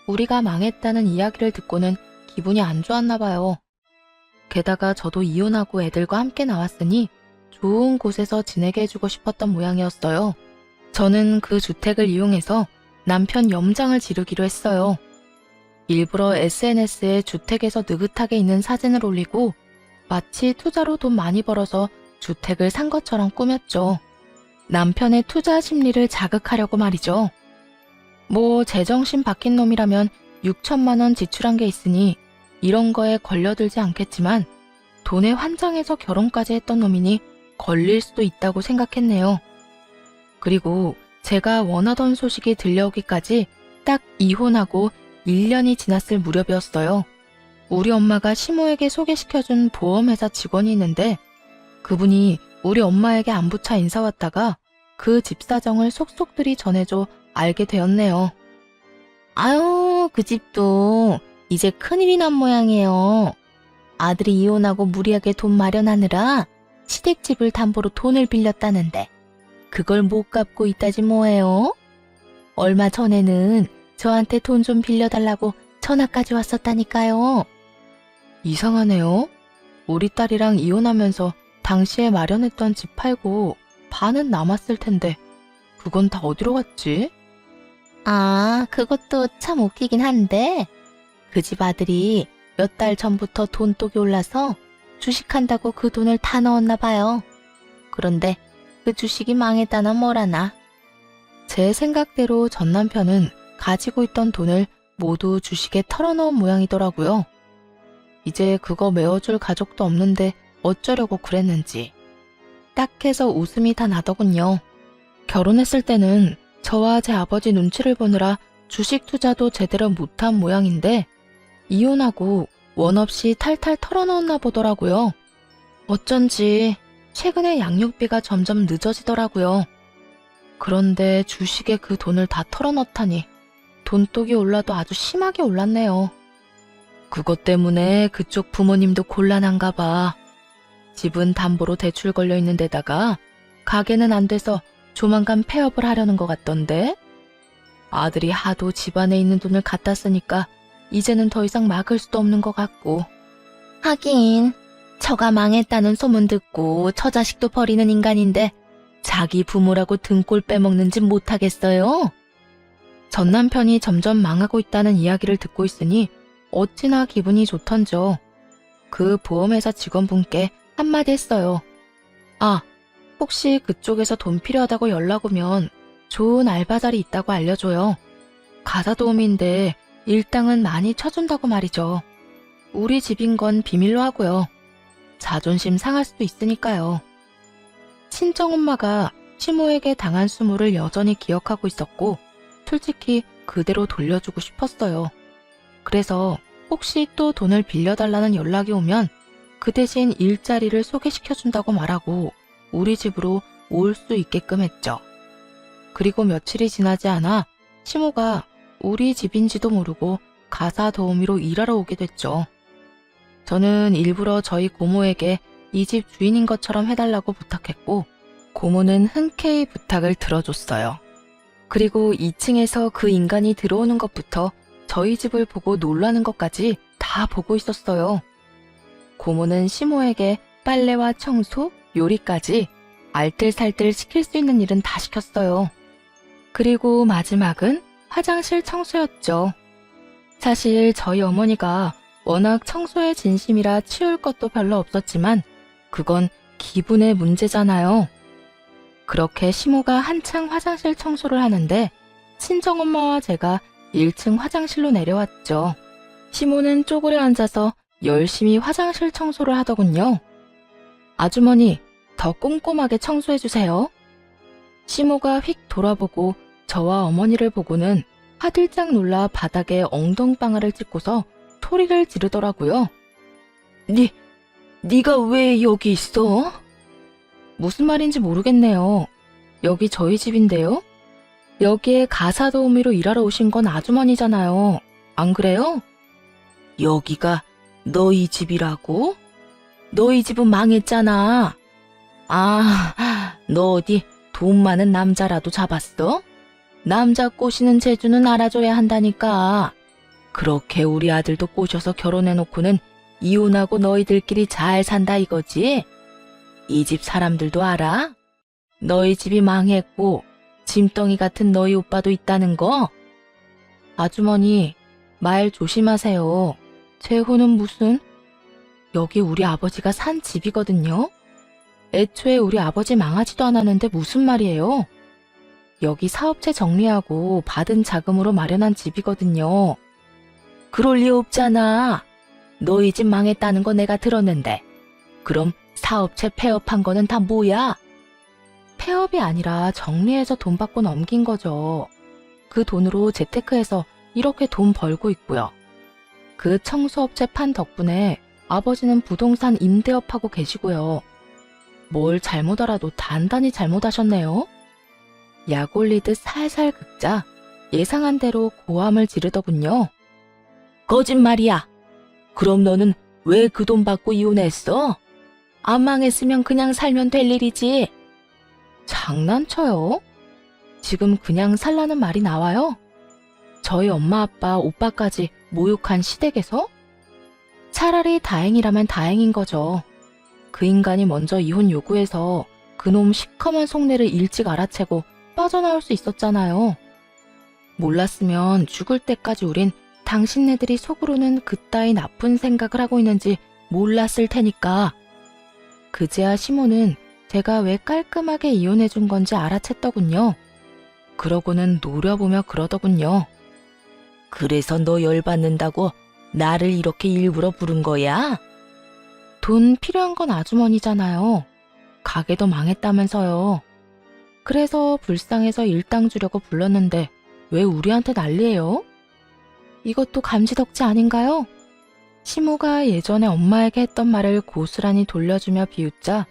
Speaker 1: 우리가 망했다는 이야기를 듣고는 기분이 안 좋았나 봐요. 게다가 저도 이혼하고 애들과 함께 나왔으니 좋은 곳에서 지내게 해주고 싶었던 모양이었어요. 저는 그 주택을 이용해서 남편 염장을 지르기로 했어요. 일부러 SNS에 주택에서 느긋하게 있는 사진을 올리고 마치 투자로 돈 많이 벌어서 주택을 산 것처럼 꾸몄죠. 남편의 투자 심리를 자극하려고 말이죠. 뭐 제정신 박힌 놈이라면 6천만 원 지출한 게 있으니 이런 거에 걸려들지 않겠지만 돈에 환장해서 결혼까지 했던 놈이니 걸릴 수도 있다고 생각했네요. 그리고 제가 원하던 소식이 들려오기까지 딱 이혼하고 1년이 지났을 무렵이었어요. 우리 엄마가 시모에게 소개시켜준 보험회사 직원이 있는데 그분이 우리 엄마에게 안부차 인사 왔다가 그 집 사정을 속속들이 전해줘 알게 되었네요.
Speaker 2: 아유, 그 집도 이제 큰일이 난 모양이에요. 아들이 이혼하고 무리하게 돈 마련하느라 시댁집을 담보로 돈을 빌렸다는데 그걸 못 갚고 있다지 뭐예요? 얼마 전에는 저한테 돈 좀 빌려달라고 전화까지 왔었다니까요.
Speaker 1: 이상하네요. 우리 딸이랑 이혼하면서 당시에 마련했던 집 팔고 반은 남았을 텐데 그건 다 어디로 갔지?
Speaker 2: 아, 그것도 참 웃기긴 한데 그 집 아들이 몇 달 전부터 돈독이 올라서 주식한다고 그 돈을 다 넣었나 봐요. 그런데 그 주식이 망했다나 뭐라나.
Speaker 1: 제 생각대로 전 남편은 가지고 있던 돈을 모두 주식에 털어넣은 모양이더라고요. 이제 그거 메워줄 가족도 없는데 어쩌려고 그랬는지. 딱해서 웃음이 다 나더군요. 결혼했을 때는 저와 제 아버지 눈치를 보느라 주식 투자도 제대로 못한 모양인데 이혼하고 원 없이 탈탈 털어넣었나 보더라고요. 어쩐지 최근에 양육비가 점점 늦어지더라고요. 그런데 주식에 그 돈을 다 털어넣다니 돈독이 올라도 아주 심하게 올랐네요. 그것 때문에 그쪽 부모님도 곤란한가 봐. 집은 담보로 대출 걸려 있는 데다가 가게는 안 돼서 조만간 폐업을 하려는 것 같던데. 아들이 하도 집안에 있는 돈을 갖다 쓰니까 이제는 더 이상 막을 수도 없는 것 같고.
Speaker 2: 하긴 처가 망했다는 소문 듣고 처자식도 버리는 인간인데 자기 부모라고 등골 빼먹는 짓 못하겠어요?
Speaker 1: 전 남편이 점점 망하고 있다는 이야기를 듣고 있으니 어찌나 기분이 좋던죠. 그 보험회사 직원분께 한마디 했어요. 아, 혹시 그쪽에서 돈 필요하다고 연락 오면 좋은 알바 자리 있다고 알려줘요. 가사 도우미인데 일당은 많이 쳐준다고 말이죠. 우리 집인 건 비밀로 하고요. 자존심 상할 수도 있으니까요. 친정엄마가 시모에게 당한 수모를 여전히 기억하고 있었고 솔직히 그대로 돌려주고 싶었어요. 그래서 혹시 또 돈을 빌려달라는 연락이 오면 그 대신 일자리를 소개시켜준다고 말하고 우리 집으로 올 수 있게끔 했죠. 그리고 며칠이 지나지 않아 시모가 우리 집인지도 모르고 가사 도우미로 일하러 오게 됐죠. 저는 일부러 저희 고모에게 이 집 주인인 것처럼 해달라고 부탁했고 고모는 흔쾌히 부탁을 들어줬어요. 그리고 2층에서 그 인간이 들어오는 것부터 저희 집을 보고 놀라는 것까지 다 보고 있었어요. 고모는 시모에게 빨래와 청소, 요리까지 알뜰살뜰 시킬 수 있는 일은 다 시켰어요. 그리고 마지막은 화장실 청소였죠. 사실 저희 어머니가 워낙 청소에 진심이라 치울 것도 별로 없었지만 그건 기분의 문제잖아요. 그렇게 시모가 한창 화장실 청소를 하는데 친정엄마와 제가 1층 화장실로 내려왔죠. 시모는 쪼그려 앉아서 열심히 화장실 청소를 하더군요. 아주머니, 더 꼼꼼하게 청소해주세요. 시모가 휙 돌아보고 저와 어머니를 보고는 화들짝 놀라 바닥에 엉덩방아를 찍고서 소리를 지르더라고요. 네가 왜 여기 있어? 무슨 말인지 모르겠네요. 여기 저희 집인데요? 여기에 가사 도우미로 일하러 오신 건 아주머니잖아요. 안 그래요? 여기가 너희 집이라고? 너희 집은 망했잖아. 아, 너 어디 돈 많은 남자라도 잡았어? 남자 꼬시는 재주는 알아줘야 한다니까. 그렇게 우리 아들도 꼬셔서 결혼해놓고는 이혼하고 너희들끼리 잘 산다 이거지? 이 집 사람들도 알아? 너희 집이 망했고 짐덩이 같은 너희 오빠도 있다는 거? 아주머니, 말 조심하세요. 재혼은 무슨? 여기 우리 아버지가 산 집이거든요. 애초에 우리 아버지 망하지도 않았는데 무슨 말이에요? 여기 사업체 정리하고 받은 자금으로 마련한 집이거든요. 그럴 리 없잖아. 너희 집 망했다는 거 내가 들었는데. 그럼 사업체 폐업한 거는 다 뭐야? 폐업이 아니라 정리해서 돈 받고 넘긴 거죠. 그 돈으로 재테크해서 이렇게 돈 벌고 있고요. 그 청소업체 판 덕분에 아버지는 부동산 임대업하고 계시고요. 뭘 잘못 알아도 단단히 잘못하셨네요. 약 올리듯 살살 긁자 예상한 대로 고함을 지르더군요. 거짓말이야. 그럼 너는 왜 그 돈 받고 이혼했어? 안 망했으면 그냥 살면 될 일이지. 장난쳐요? 지금 그냥 살라는 말이 나와요? 저희 엄마 아빠 오빠까지 모욕한 시댁에서? 차라리 다행이라면 다행인 거죠. 그 인간이 먼저 이혼 요구해서 그놈 시커먼 속내를 일찍 알아채고 빠져나올 수 있었잖아요. 몰랐으면 죽을 때까지 우린 당신네들이 속으로는 그따위 나쁜 생각을 하고 있는지 몰랐을 테니까. 그제야 시모는 제가 왜 깔끔하게 이혼해준 건지 알아챘더군요. 그러고는 노려보며 그러더군요. 그래서 너 열받는다고 나를 이렇게 일부러 부른 거야? 돈 필요한 건 아주머니잖아요. 가게도 망했다면서요. 그래서 불쌍해서 일당 주려고 불렀는데
Speaker 2: 왜 우리한테 난리예요? 이것도 감지덕지 아닌가요? 시모가 예전에 엄마에게 했던 말을 고스란히 돌려주며 비웃자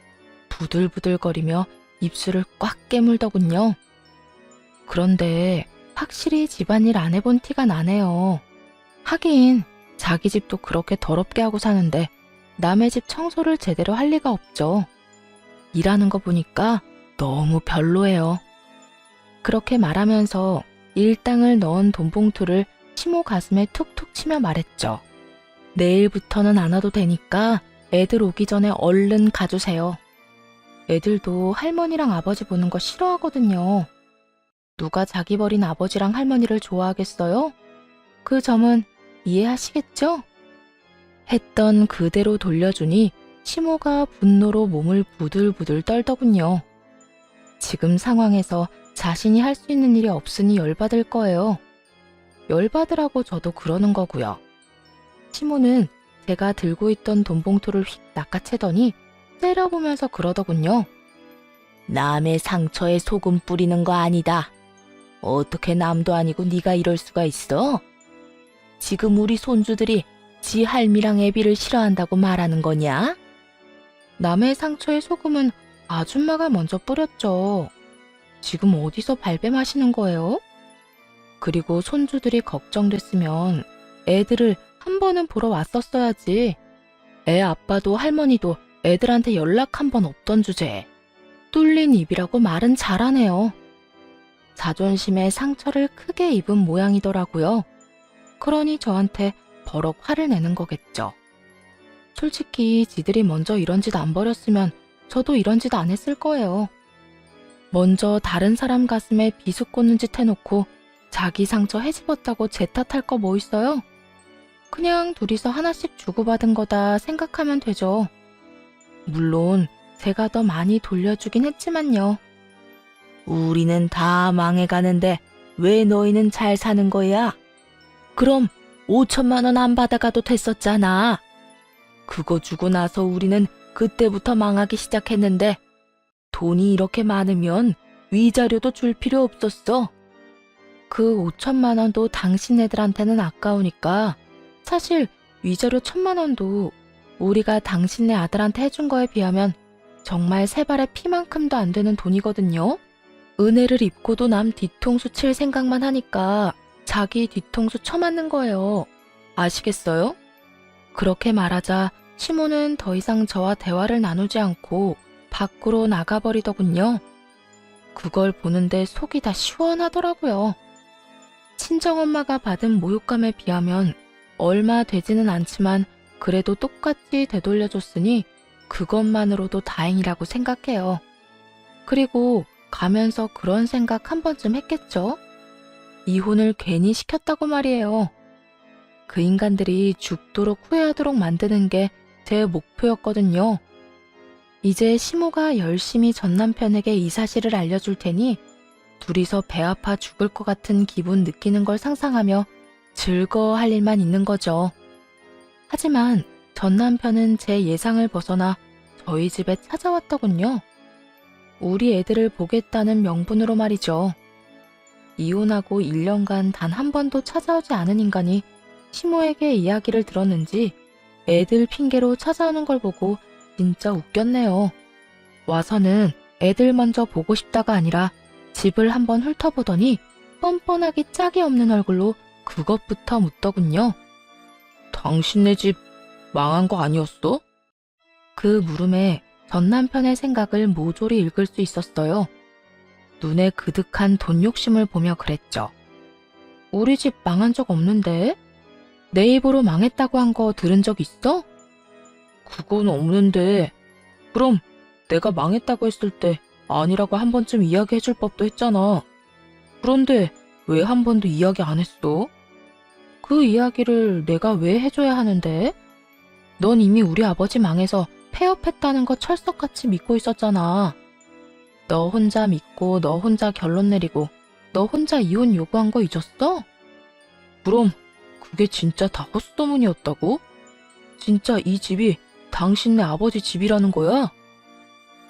Speaker 2: 부들부들거리며 입술을 꽉 깨물더군요. 그런데 확실히 집안일 안 해본 티가 나네요. 하긴 자기 집도 그렇게 더럽게 하고 사는데 남의 집 청소를 제대로 할 리가 없죠. 일하는 거 보니까 너무 별로예요. 그렇게 말하면서 일당을 넣은 돈봉투를 시모 가슴에 툭툭 치며 말했죠. 내일부터는 안 와도 되니까 애들 오기 전에 얼른 가주세요. 애들도 할머니랑 아버지 보는 거 싫어하거든요. 누가 자기 버린 아버지랑 할머니를 좋아하겠어요? 그 점은 이해하시겠죠? 했던 그대로 돌려주니 시모가 분노로 몸을 부들부들 떨더군요. 지금 상황에서 자신이 할 수 있는 일이 없으니 열받을 거예요. 열받으라고 저도 그러는 거고요. 시모는 제가 들고 있던 돈봉투를 휙 낚아채더니 째려보면서 그러더군요. 남의 상처에 소금 뿌리는 거 아니다. 어떻게 남도 아니고 네가 이럴 수가 있어? 지금 우리 손주들이 지 할미랑 애비를 싫어한다고 말하는 거냐? 남의 상처에 소금은 아줌마가 먼저 뿌렸죠. 지금 어디서 발뺌하시는 거예요? 그리고 손주들이 걱정됐으면 애들을 한 번은 보러 왔었어야지. 애 아빠도 할머니도 애들한테 연락 한 번 없던 주제에 뚫린 입이라고 말은 잘하네요. 자존심에 상처를 크게 입은 모양이더라고요. 그러니 저한테 버럭 화를 내는 거겠죠. 솔직히 지들이 먼저 이런 짓 안 벌였으면 저도 이런 짓 안 했을 거예요. 먼저 다른 사람 가슴에 비수 꽂는 짓 해놓고 자기 상처 헤집었다고 제 탓할 거 뭐 있어요? 그냥 둘이서 하나씩 주고받은 거다 생각하면 되죠. 물론 제가 더 많이 돌려주긴 했지만요. 우리는 다 망해가는데 왜 너희는 잘 사는 거야? 그럼 5천만 원 안 받아가도 됐었잖아. 그거 주고 나서 우리는 그때부터 망하기 시작했는데 돈이 이렇게 많으면 위자료도 줄 필요 없었어. 그 5천만 원도 당신네들한테는 아까우니까 사실 위자료 1,000만 원도 우리가 당신네 아들한테 해준 거에 비하면 정말 세 발의 피만큼도 안 되는 돈이거든요. 은혜를 입고도 남 뒤통수 칠 생각만 하니까 자기 뒤통수 쳐맞는 거예요. 아시겠어요? 그렇게 말하자 시모는 더 이상 저와 대화를 나누지 않고 밖으로 나가버리더군요. 그걸 보는데 속이 다 시원하더라고요. 친정엄마가 받은 모욕감에 비하면 얼마 되지는 않지만 그래도 똑같이 되돌려줬으니 그것만으로도 다행이라고 생각해요. 그리고 가면서 그런 생각 한 번쯤 했겠죠? 이혼을 괜히 시켰다고 말이에요. 그 인간들이 죽도록 후회하도록 만드는 게 제 목표였거든요. 이제 시모가 열심히 전 남편에게 이 사실을 알려줄 테니 둘이서 배 아파 죽을 것 같은 기분 느끼는 걸 상상하며 즐거워할 일만 있는 거죠. 하지만 전 남편은 제 예상을 벗어나 저희 집에 찾아왔더군요. 우리 애들을 보겠다는 명분으로 말이죠. 이혼하고 1년간 단 한 번도 찾아오지 않은 인간이 시모에게 이야기를 들었는지 애들 핑계로 찾아오는 걸 보고 진짜 웃겼네요. 와서는 애들 먼저 보고 싶다가 아니라 집을 한번 훑어보더니 뻔뻔하기 짝이 없는 얼굴로 그것부터 묻더군요. 당신네 집 망한 거 아니었어? 그 물음에 전 남편의 생각을 모조리 읽을 수 있었어요. 눈에 그득한 돈 욕심을 보며 그랬죠. 우리 집 망한 적 없는데? 내 입으로 망했다고 한 거 들은 적 있어? 그건 없는데. 그럼 내가 망했다고 했을 때 아니라고 한 번쯤 이야기해 줄 법도 했잖아. 그런데 왜 한 번도 이야기 안 했어? 그 이야기를 내가 왜 해줘야 하는데? 넌 이미 우리 아버지 망해서 폐업했다는 거 철석같이 믿고 있었잖아. 너 혼자 믿고 너 혼자 결론 내리고 너 혼자 이혼 요구한 거 잊었어? 그럼 그게 진짜 다 헛소문이었다고? 진짜 이 집이 당신네 아버지 집이라는 거야?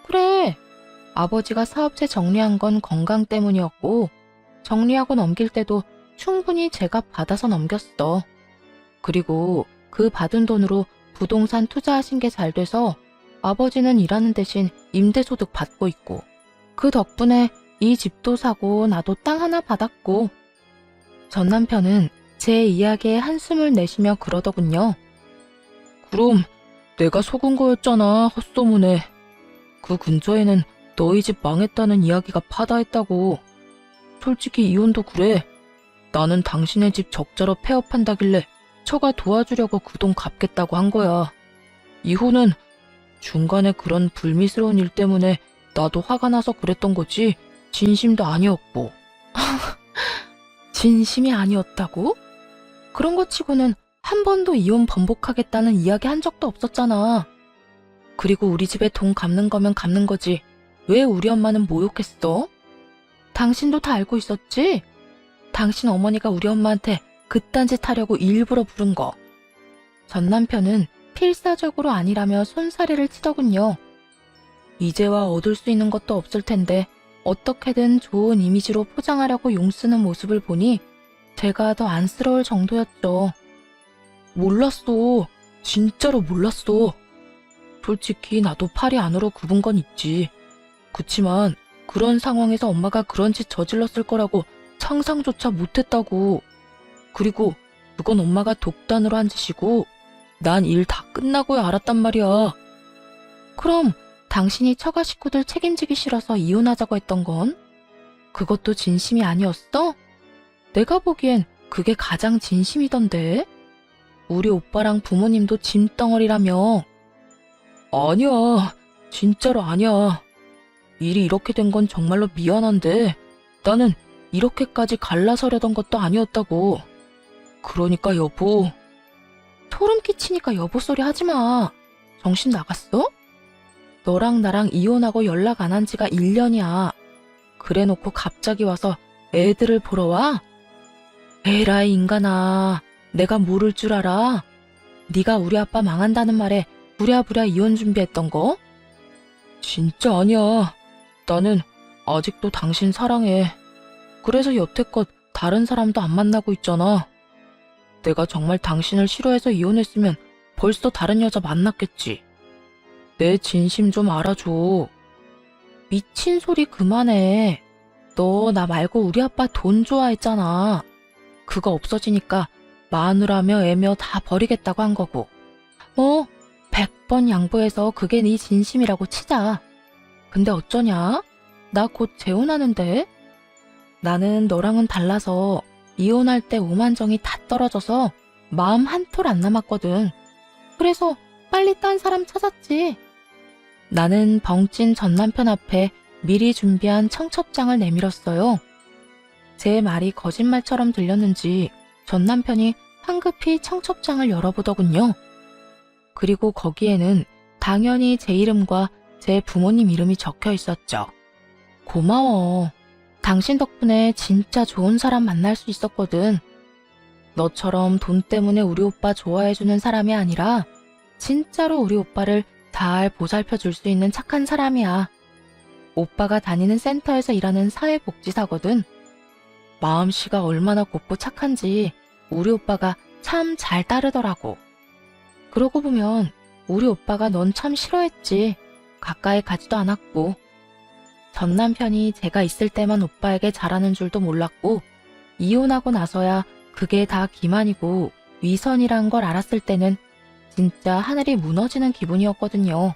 Speaker 2: 그래. 아버지가 사업체 정리한 건 건강 때문이었고
Speaker 1: 정리하고 넘길 때도 충분히 제가 받아서 넘겼어. 그리고 그 받은 돈으로 부동산 투자하신 게 잘 돼서 아버지는 일하는 대신 임대소득 받고 있고, 그 덕분에 이 집도 사고 나도 땅 하나 받았고. 전 남편은 제 이야기에 한숨을 내쉬며 그러더군요. 그럼 내가 속은 거였잖아, 헛소문에. 그 근처에는 너희 집 망했다는 이야기가 파다했다고. 솔직히 이혼도 그래. 나는 당신의 집 적자로 폐업한다길래 처가 도와주려고 그 돈 갚겠다고 한 거야. 이혼은 중간에 그런 불미스러운 일 때문에 나도 화가 나서 그랬던 거지 진심도 아니었고. 진심이 아니었다고? 그런 거 치고는 한 번도 이혼 번복하겠다는 이야기 한 적도 없었잖아. 그리고 우리 집에 돈 갚는 거면 갚는 거지. 왜 우리 엄마는 모욕했어? 당신도 다 알고 있었지? 당신 어머니가 우리 엄마한테 그딴 짓 하려고 일부러 부른 거. 전 남편은 필사적으로 아니라며 손사래를 치더군요. 이제와 얻을 수 있는 것도 없을 텐데 어떻게든 좋은 이미지로 포장하려고 용쓰는 모습을 보니 제가 더 안쓰러울 정도였죠. 몰랐어. 진짜로 몰랐어. 솔직히 나도 팔이 안으로 굽은 건 있지. 그치만 그런 상황에서 엄마가 그런 짓 저질렀을 거라고 상상조차 못했다고. 그리고 그건 엄마가 독단으로 한 짓이고 난 일 다 끝나고야 알았단 말이야. 그럼 당신이 처가 식구들 책임지기 싫어서 이혼하자고 했던 건? 그것도 진심이 아니었어? 내가 보기엔 그게 가장 진심이던데. 우리 오빠랑 부모님도 짐덩어리라며. 아니야. 진짜로 아니야. 일이 이렇게 된 건 정말로 미안한데 나는 이렇게까지 갈라서려던 것도 아니었다고. 그러니까 여보. 소름 끼치니까 여보 소리 하지 마. 정신 나갔어? 너랑 나랑 이혼하고 연락 안 한 지가 1년이야. 그래놓고 갑자기 와서 애들을 보러 와? 에라이 인간아. 내가 모를 줄 알아? 네가 우리 아빠 망한다는 말에 부랴부랴 이혼 준비했던 거? 진짜 아니야. 나는 아직도 당신 사랑해. 그래서 여태껏 다른 사람도 안 만나고 있잖아. 내가 정말 당신을 싫어해서 이혼했으면 벌써 다른 여자 만났겠지. 내 진심 좀 알아줘. 미친 소리 그만해. 너 나 말고 우리 아빠 돈 좋아했잖아. 그거 없어지니까 마누라며 애며 다 버리겠다고 한 거고. 100번 양보해서 그게 네 진심이라고 치자. 근데 어쩌냐? 나 곧 재혼하는데? 나는 너랑은 달라서 이혼할 때 오만정이 다 떨어져서 마음 한 톨 안 남았거든. 그래서 빨리 딴 사람 찾았지. 나는 벙찐 전 남편 앞에 미리 준비한 청첩장을 내밀었어요. 제 말이 거짓말처럼 들렸는지 전 남편이 황급히 청첩장을 열어보더군요. 그리고 거기에는 당연히 제 이름과 제 부모님 이름이 적혀 있었죠. 고마워. 당신 덕분에 진짜 좋은 사람 만날 수 있었거든. 너처럼 돈 때문에 우리 오빠 좋아해주는 사람이 아니라 진짜로 우리 오빠를 잘 보살펴줄 수 있는 착한 사람이야. 오빠가 다니는 센터에서 일하는 사회복지사거든. 마음씨가 얼마나 곱고 착한지 우리 오빠가 참 잘 따르더라고. 그러고 보면 우리 오빠가 넌 참 싫어했지. 가까이 가지도 않았고. 전 남편이 제가 있을 때만 오빠에게 잘하는 줄도 몰랐고 이혼하고 나서야 그게 다 기만이고 위선이란 걸 알았을 때는 진짜 하늘이 무너지는 기분이었거든요.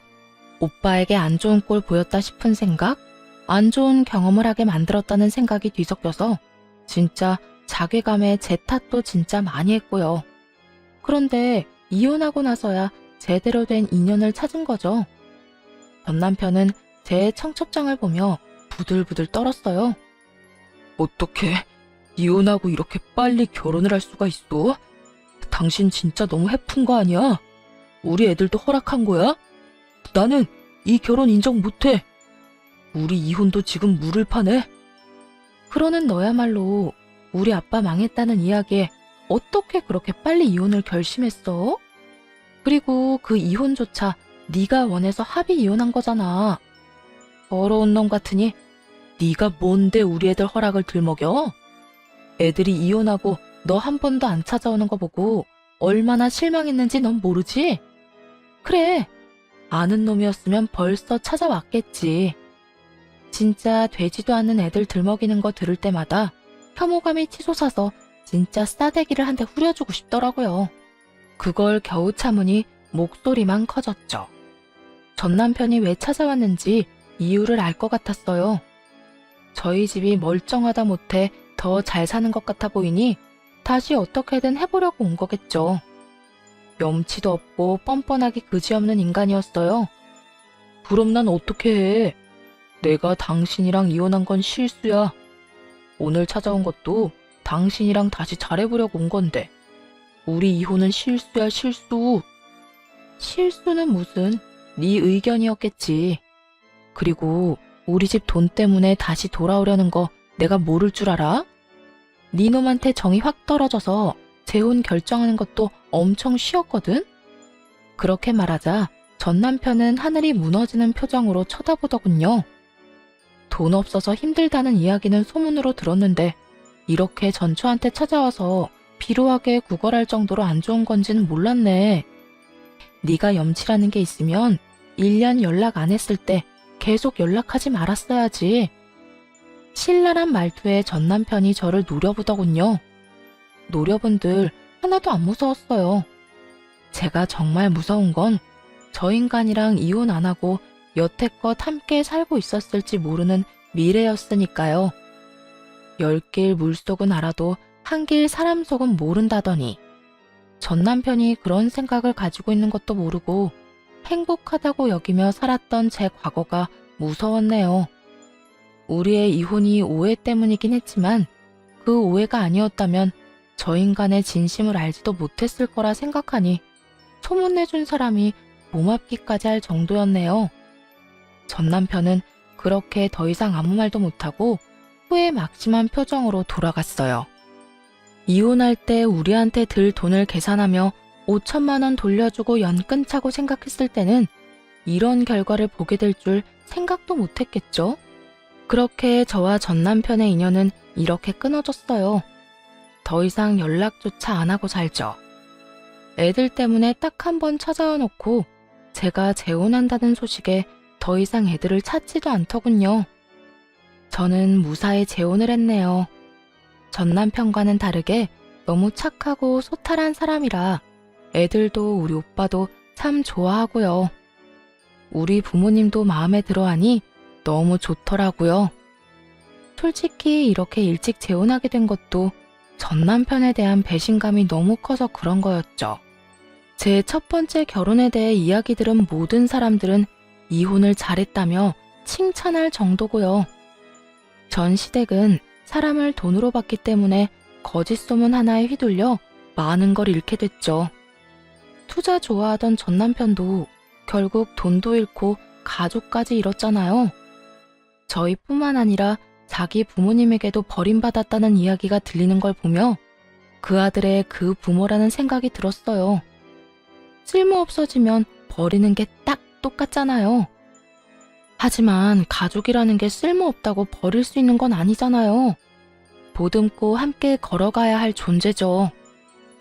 Speaker 1: 오빠에게 안 좋은 꼴 보였다 싶은 생각, 안 좋은 경험을 하게 만들었다는 생각이 뒤섞여서 진짜 자괴감에 제 탓도 진짜 많이 했고요. 그런데 이혼하고 나서야 제대로 된 인연을 찾은 거죠. 전 남편은 제 청첩장을 보며 부들부들 떨었어요. 어떻게 이혼하고 이렇게 빨리 결혼을 할 수가 있어? 당신 진짜 너무 해픈 거 아니야? 우리 애들도 허락한 거야? 나는 이 결혼 인정 못해. 우리 이혼도 지금 물을 파네. 그러는 너야말로 우리 아빠 망했다는 이야기에 어떻게 그렇게 빨리 이혼을 결심했어? 그리고 그 이혼조차 네가 원해서 합의 이혼한 거잖아. 더러운 놈 같으니 네가 뭔데 우리 애들 허락을 들먹여? 애들이 이혼하고 너 한 번도 안 찾아오는 거 보고 얼마나 실망했는지 넌 모르지? 그래, 아는 놈이었으면 벌써 찾아왔겠지. 진짜 되지도 않는 애들 들먹이는 거 들을 때마다 혐오감이 치솟아서 진짜 싸대기를 한 대 후려주고 싶더라고요. 그걸 겨우 참으니 목소리만 커졌죠. 전 남편이 왜 찾아왔는지 이유를 알 것 같았어요. 저희 집이 멀쩡하다 못해 더 잘 사는 것 같아 보이니 다시 어떻게든 해보려고 온 거겠죠. 염치도 없고 뻔뻔하기 그지없는 인간이었어요. 그럼 난 어떻게 해? 내가 당신이랑 이혼한 건 실수야. 오늘 찾아온 것도 당신이랑 다시 잘해보려고 온 건데 우리 이혼은 실수야, 실수. 실수는 무슨, 네 의견이었겠지. 그리고 우리 집 돈 때문에 다시 돌아오려는 거 내가 모를 줄 알아? 네 놈한테 정이 확 떨어져서 재혼 결정하는 것도 엄청 쉬웠거든? 그렇게 말하자 전 남편은 하늘이 무너지는 표정으로 쳐다보더군요. 돈 없어서 힘들다는 이야기는 소문으로 들었는데 이렇게 전처한테 찾아와서 비루하게 구걸할 정도로 안 좋은 건지는 몰랐네. 네가 염치라는 게 있으면 1년 연락 안 했을 때 계속 연락하지 말았어야지. 신랄한 말투에 전 남편이 저를 노려보더군요. 노려본들 하나도 안 무서웠어요. 제가 정말 무서운 건 저 인간이랑 이혼 안 하고 여태껏 함께 살고 있었을지 모르는 미래였으니까요. 10길 물속은 알아도 한길 사람 속은 모른다더니 전 남편이 그런 생각을 가지고 있는 것도 모르고 행복하다고 여기며 살았던 제 과거가 무서웠네요. 우리의 이혼이 오해 때문이긴 했지만 그 오해가 아니었다면 저 인간의 진심을 알지도 못했을 거라 생각하니 소문내준 사람이 고맙기까지 할 정도였네요. 전 남편은 그렇게 더 이상 아무 말도 못하고 후회 막심한 표정으로 돌아갔어요. 이혼할 때 우리한테 들 돈을 계산하며 5천만 원 돌려주고 연 끊자고 생각했을 때는 이런 결과를 보게 될 줄 생각도 못했겠죠. 그렇게 저와 전 남편의 인연은 이렇게 끊어졌어요. 더 이상 연락조차 안 하고 살죠. 애들 때문에 딱 한 번 찾아와 놓고 제가 재혼한다는 소식에 더 이상 애들을 찾지도 않더군요. 저는 무사히 재혼을 했네요. 전 남편과는 다르게 너무 착하고 소탈한 사람이라 애들도 우리 오빠도 참 좋아하고요. 우리 부모님도 마음에 들어하니 너무 좋더라고요. 솔직히 이렇게 일찍 재혼하게 된 것도 전 남편에 대한 배신감이 너무 커서 그런 거였죠. 제 첫 번째 결혼에 대해 이야기 들은 모든 사람들은 이혼을 잘했다며 칭찬할 정도고요. 전 시댁은 사람을 돈으로 봤기 때문에 거짓 소문 하나에 휘둘려 많은 걸 잃게 됐죠. 투자 좋아하던 전 남편도 결국 돈도 잃고 가족까지 잃었잖아요. 저희뿐만 아니라 자기 부모님에게도 버림받았다는 이야기가 들리는 걸 보며 그 아들의 그 부모라는 생각이 들었어요. 쓸모없어지면 버리는 게 딱 똑같잖아요. 하지만 가족이라는 게 쓸모없다고 버릴 수 있는 건 아니잖아요. 보듬고 함께 걸어가야 할 존재죠.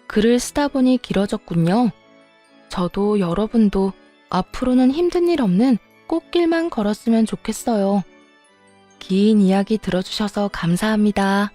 Speaker 1: 글을 쓰다 보니 길어졌군요. 저도 여러분도 앞으로는 힘든 일 없는 꽃길만 걸었으면 좋겠어요. 긴 이야기 들어주셔서 감사합니다.